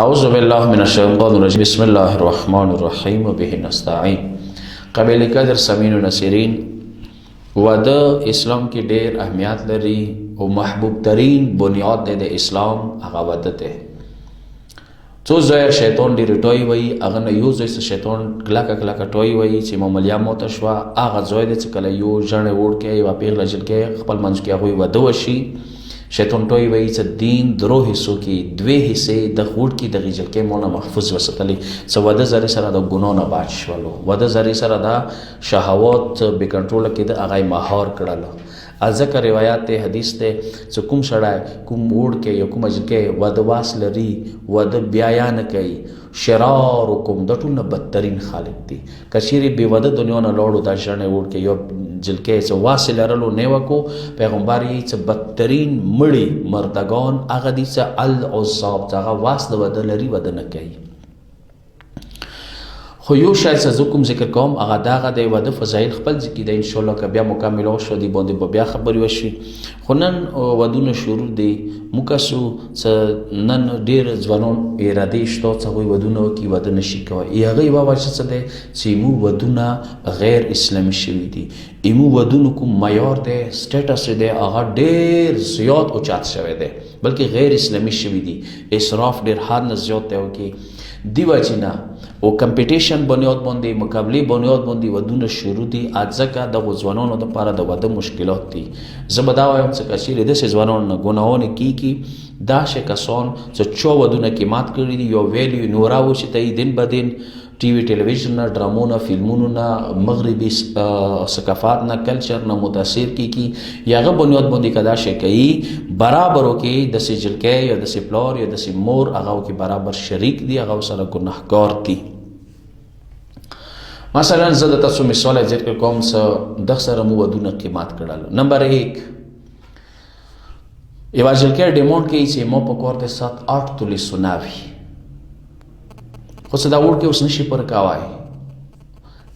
اعوذ باللہ من الشیطان الرجیم بسم اللہ الرحمن الرحیم وبه نستعین. قابل قدر سمین و نصیرین و د اسلام کی ډیر اهمیت لري او محبوب ترین بنیاد د اسلام هغه ودته. څو ځای شیطان ډیر ټوي وي هغه نه یو ځای شیطان کلک ټوي وي چې معاملیا موت شوا هغه ځای د چې کله یو ژړې وړ کې یو پیغله جل کې خپل منځ کې هغه ودو شي. شیطان ټوي وایي چې دین درو حصو کې دوه حصې د غوړ کې د غیجل کې مونږه محفوظ وساتلې. څه وده زری سره د ګناه نه بچ شولو، وده زری سره د شهوات بې کنټروله کې د هغه مهار کړل. ځکه روایت ته حدیث ته چې کوم سړی کوم وړ کې یا کوم اجل کې وده واس لري وده بیا نه کوي شرارکم د ټول نه بدترین خالق دی. کثیر بې وده دنیا نه لاړو دا ژړې وړ کې یو جلکه چې واصل لرلو نه وکړو پیغمبر یې چې بدترین مړي مردگان هغه دي چې العصاب چې هغه واس د وده لري وده نه کوي. خو یو شاید چې کوم ذکر کوم هغه دغه د وده فضایل خپل ذکر دی ان شاء الله که بیا مکمل شو دی باندې به بیا خبرې وشي. خو نن ودونه شروع دی مکسو چې نن ډیر ځوانان اراده شته چې هغوی ودونه وکړي وده نشي کولی. هغه یوه وجه څه دی چې ایمو ودونه غیر اسلامي شوي دي. ایمو ودونو کوم معیار دی سټیټس دی هغه ډیر زیات اوچت شوی دی بلکې غیر اسلامي شوي دي. اسراف ډیر حد نه زیات دی وکړي دی وجه نه او کمپټیشن بنیاد باندې مقابلې بنیاد باندې ودونه شروع دي. ځکه د ځوانانو لپاره د واده مشکلات دي. زه به دا وایم چې کثیر داسې ځوانان نه ګناهونه کیږي داسې کسان چې چا ودونه کې مات کړي دي یو ویلیو نورا و چې ته دین به دین ټي وي ټلویزیون نه ډرامو نه فلمونو نه مغربي ثقافت نه کلچر نه متاثر کیږي یا هغه بنیاد باندې کدا شي کوي برابرو کې د سجلکې یا د سپلور یا د سمور هغه کې برابر شریک دي هغه سره ګناهګار دي. مثلا زه د تاسو مثال ذکر کوم چې د سره مو ودونه قیمت کړل. نمبر 1 یو ځلکې ډیمونډ کوي چې مو په کور ته 7-8 تولې سناوي خو څه دا وړ کې اوس نشي پر کاوای.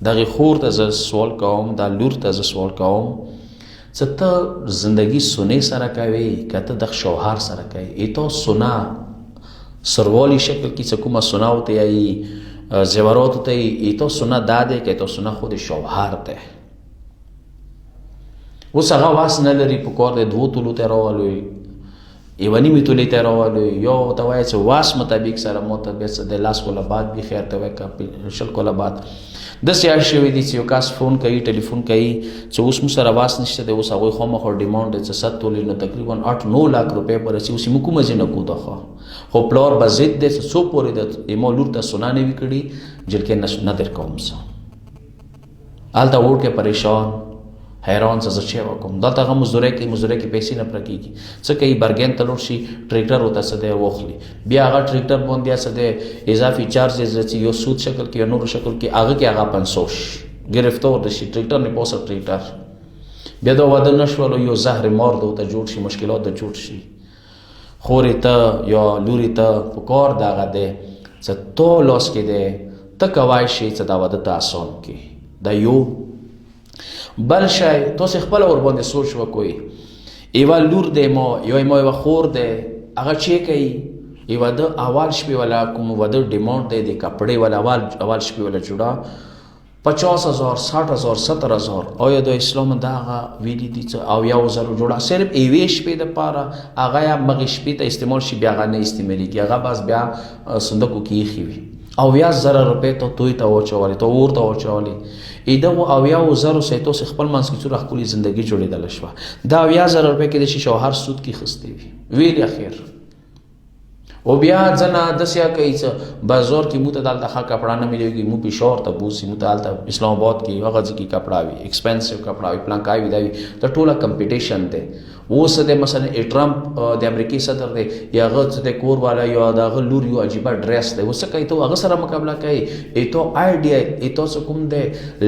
دغه خور ته زه سوال کوم دا لور ته زه سوال کوم چې ته زندگی سنې سره کوي که ته د شوهر سره کوي ایتو سنا سروالی شکل کې چې کومه سنا ہوتی ہے زیورات ہوتا ہے ایتو سنا داده که ایتو سنا خود شوهر ته اوس هغه واس نه لري په کور د 2 تولو ته راولوي یو نیمه تولې ته راولوي یو ته وایي چې واس مطابق سره مطابق د لاس کوله بعد به خیر ته وکړه شل کوله بعد د سیاست شوی دي چې یو کس فون کوي ټلیفون کوي چې اوس مو سره واس نشته دی اوس هغوی خامخا ډیمانډ چې 7 تولې نه تقریبا 8-9 لاک روپۍ به رسي اوس یې موږ کومه ځای نه کوو خو پلار به ضد دی چې څو پورې د ایمو لور ته سنا نه وي کړي جلکې نه در کوم څه هلته وړ کې پریشان حیران څه زه چې وکړم دلته هغه مزدورۍ کې پیسې نه پوره کېږي څه کوي برګین ته لوړ شي ټریکټر ورته څه دی واخلي بیا هغه ټریکټر باندې څه دی اضافي چارجز چې یو سود شکل کې یا نور شکل کې هغه کې هغه 500 شي گرفتار د شي ټریکټر نه پوسه ټریکټر بیا دا واده نشولو یو زهر مار ته جوړ شي مشکلات د جوړ شي. خورې ته یا لورې ته په کار دغه دی چې تو لاس کې دی ته کوای شي چې دا واده ته آسان کړي. دا یو بل شی تاسو خپل ور باندې سوچ وکوي ایوا لور دی ما یو خور دی هغه چې کوي ایوا د اول شپې ولا کوم وده ډیمانډ دی د کپڑے ولا اول شپې ولا جوړا 50,000 60,000 70,000 آیا د اسلام دغه ویلي دي چې او یو زرو جوړا صرف ایوې شپې د پاره هغه یا مغې شپې ته استعمال شي بیا هغه نه استعمالي کی هغه بس بیا صندوق کې خېوي او یا زر روپۍ ته توی ته واچولې ته ورته واچولې ایده او یا زر سه تو خپل منځ کې څوره خپل ژوندۍ جوړېدل شو دا یا زر روپۍ کې د شوهر سود کې خستې ویل اخر او بیا ځنه دسیا کوي چې بازار کې مو ته دلته ښه کپڑا نه ملېږي مو پېښور ته بوسي مو ته هلته اسلام آباد کې هغه ځای کې کپڑا وي ایکسپینسیو کپڑا وي پلانکای وي دا وي د ټوله کمپټیشن دی. اوس د مثلا ټرمپ د امریکای صدر دی یا هغه چې د کور والا یا د هغه لور یو عجیبه ډریس دی اوس کوي ته هغه سره مقابله کوي ایتو آیډیا ایتو څه کوم دی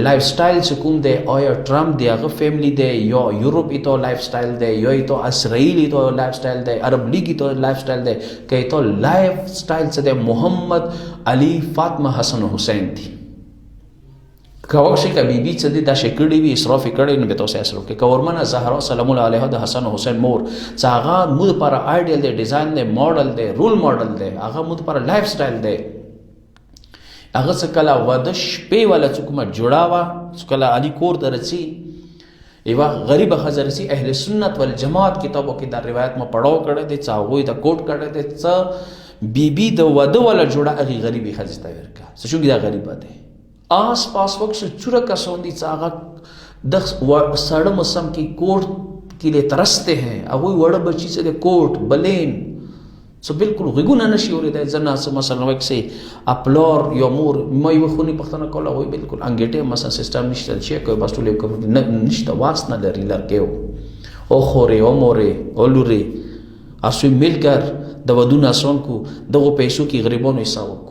لایف سټایل څه کوم دی آیا ټرمپ دی هغه فیملی دی یا یورپ ایتو لایف سټایل دی یا ایتو اسرائیل ایتو لایف سټایل دی عرب لیگ ایتو لایف سټایل دی که ایتو لایف سټایل څه دی محمد علی فاطمه حسن حسین دی کاوښي ک بیبي څه دي دا شکړې وي اسراف کړي نو به تاسو اسراف کې کورمنه زهرا سلام الله علیها د حسن او حسین مور څه هغه مود پر آیډیل دی ډیزاین دی ماډل دی رول ماډل دی هغه مود پر لایف سټایل دی هغه څه کله واده شپې والا څوک ما جوړاوه څه کله علي کور درسي ایوا غریب خزرسي اهل سنت والجماعت کتابو کې دا روایت ما پڑھاو کړه دي څا وې دا کوټ کړه دي څا بیبي د واده والا جوړه هغه غریبي خزستا ورکا څه شو دا غریب ده آس پاس وقت سے چورا کسون دی چاغا دخ سڑ مسم کی کوٹ کے لیے ترستے ہیں اوی وڑ بچی سے دے کوٹ بلین سو بالکل غگونا نشی ہو رہی دے زنا سے مثلا وقت سے اپلور یا مور مائی وخونی پختانا کولا ہوئی بالکل انگیٹے مثلا سسٹم نشتا چیک کوئی بس تو لے کم نشتا واسنا لری لرگیو او خورے او مورے او لورے اسوی مل کر دو دون اسون کو دو پیسو کی غریبون حسابو کو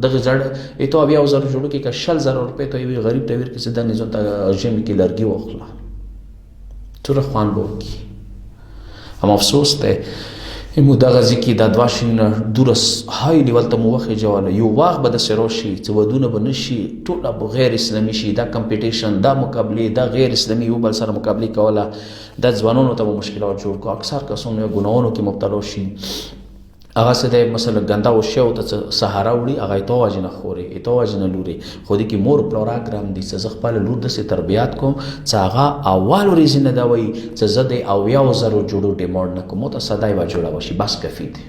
دغه زړه ایتو بیا وزر جوړو کې ک 10000 روپے ته وی غریب ته ور کې سده نه ځو جیم کې لرګي وخلا تر خوان بو کې هم افسوس ته مو دغه ځکه د دواشین دورس هاي لیول ته مو وخه جواله یو واغ به د سروشي چې ودونه بنشي ټول ابو غیر اسلامي شي دا کمپټیشن دا مقابله دا غیر اسلامي یو بل سره مقابله کوله د ځوانونو ته مشکلات جوړ کو اکثر کسونه ګناونو کې مبتلا شي هغه څه د مثلا ګندا او شی او ته سهارا وړي هغه ته واجنه خوري ته واجنه لوري خو دې کې مور پروګرام دي چې خپل لور د سي تربيات کوم چې هغه اول ورځ نه دا وي چې زده او یا زرو جوړو ډیماند نه کوم ته صداي وا جوړا وشي بس کفي دي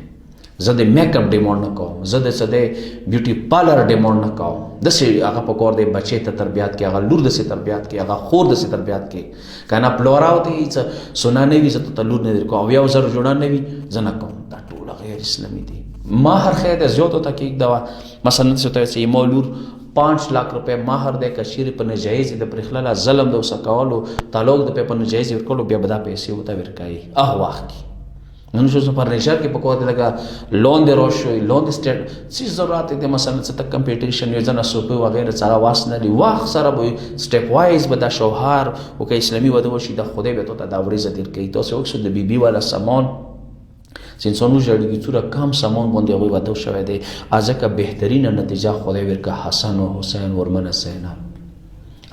زده میک اپ ډیماند نه کوم زده بیوټي پارلر ډیماند نه کوم د سي هغه په کور د بچي ته تربيات کې هغه لور د سي تربيات کې هغه خور د سي تربيات کې کنه پلوراو ته چې سونه نه وي زته لور نه کو او یا زرو جوړا نه وي زنه کوم غیر اسلامی دی ماهر خیر زیات ہوتا کہ ایک دوا مثلا ته چې مولور 5 लाख रुपए ماهر د کثیر په نجایز د پرخلاله ظلم د وسکولو تعلق د په نجایز ورکولو بیا بدا پیسې وتا ورکای واخ کی نن شو فرنیچر کې پکوه د لگا لون د روشوي لون د سټیټ څه ضرورت دي مثلا څه کمپټیشن یو ځنه سوپه وغیرہ سره واسنه دی واخ سره به سټیپ وایز به د شوهر او که اسلامي وده وشي د خدای به ته د ورزه دیر کوي تاسو وکړو د بیبي والا سامان انسانو جړیږي څوره کم سامان باندې هغه وته شوی دی ازکه بهترینه نتیجه خدای ورکه حسن او حسین ورمنه سینا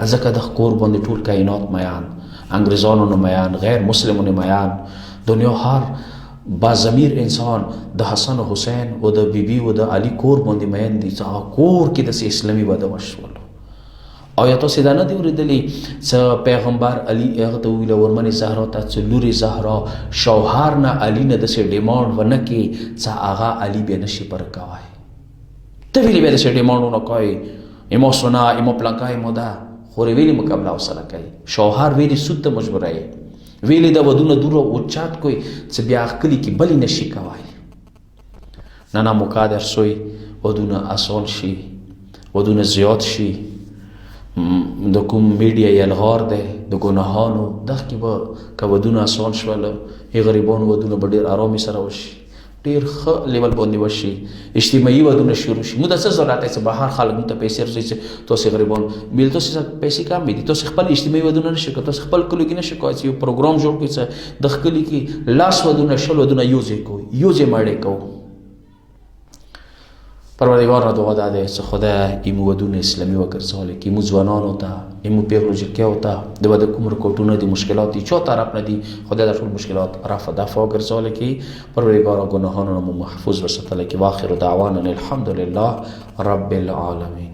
ازکه د کور باندې ټول کائنات میان انګریزانو نه میان غیر مسلمانو میان دنیا هر با ضمیر انسان د حسن او حسین او د بیبي او د علي کور باندې میان دي چې کور کې د اسلامي وده وشول او یا تاسو دا نه دی ورېدلی چې پیغمبر علی هغه ته ویل ورمنه زهرا ته چې لوري زهرا شوهر نه علی نه د سي ډیماند ونه کې چې هغه علی به نشي پر کوي ته ویلې به د سي ډیماند نه کوي ایمو سنا ایمو پلانکا ایمو دا خو ویلي مقابله وسره کوي شوهر ویلي سود ته مجبورای ویلي دا ودونه دور او چات کوي چې بیا خپل کې بلی نشي کوي نه مقادر سوی ودونه اصل شي ودونه زیات شي د کوم میډیا یلغار ده د ګناهانو دغه کې به کودونه آسان شول هی غریبانو ودونه به ډېر آرامي سره وشي ډېر ښه لیول باندې وشي اجتماعي ودونه شروع شي موږ د څه ضرورت دی چې بهر خلک موږ ته پیسې رسوي چې تاسو غریبان بیل تاسو پیسې کم دي تاسو خپل اجتماعي ودونه نشئ کولی تاسو خپل کلي کې نشئ کولی چې یو پروګرام جوړ کړئ چې د کلي کې لاس ودونه شل ودونه یوځای کوو یوځای ماړې کوو پروردگار را دعا داده چې خدا ایمو ودونه اسلامي وګرځولې کې مو ځوانانو ته ایمو پیغلو جکیو ته د بده کوم رکوټونه دي مشکلات دي چا طرف نه دي خدا د ټول مشکلات رفع دفع وګرځولې کې پروردگار ګناهانو مو محفوظ وساتله کې واخر دعوانا الحمدلله رب العالمین.